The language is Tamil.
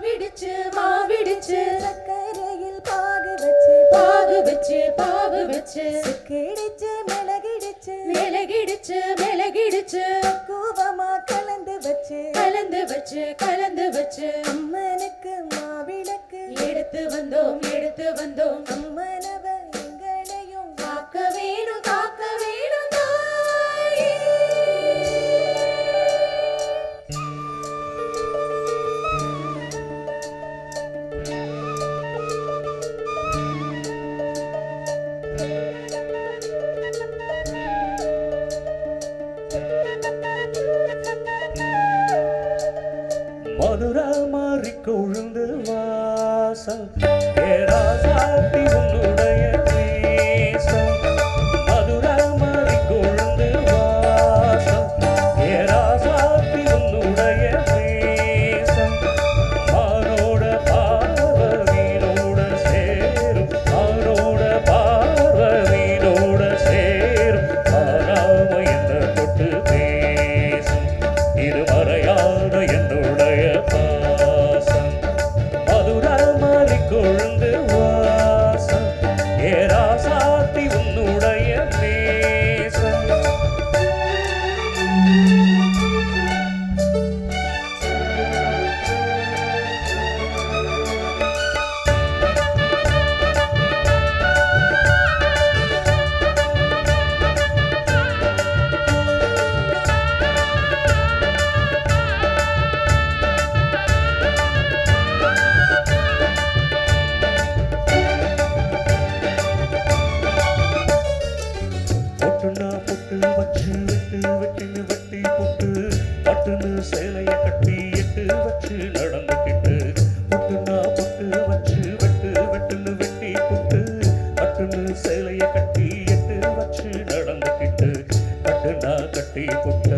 மாவிடிச்சு சக்கரையில் பாகு வச்சு கிடிச்சு மிளகிடிச்சு கூவமா கலந்து வச்சு அம்மனுக்கு மாவிளக்கு எடுத்து வந்தோம் அம்மனவ எங்களையும் காக்க வேணும் தாயே. மதுரை மாறி கொழுந்து வாசல் ஏராசாத்தி உன்னுடைய நேசம். மதுரை மாறி கொழுந்து வாசல் ஏராசாத்தி உன்னுடைய நேசம். மானோட பார்வீனோட சேரும் மாறாம என்ன தொட்டு பேசும் இது மறையாத என்னுடைய பாசம். மதுரை மாறி கொழுந்து வாசம் ஏராசாத்தி உன்னுடைய நேசம். பொட்டுனா பொட்டு வச்சு வெட்டுன்னு வெட்டி போட்டு பட்டுன்னு சேலைய கட்டி எட்டு வச்சு நடந்துக்கிட்டு. பொட்டுனா பொட்டு வச்சு வெட்டுன்னு வெட்டி போட்டு பட்டுன்னு சேலைய கட்டி எட்டு வச்சு நடந்துக்கிட்டு. கட்டுனா கட்டி போட்ட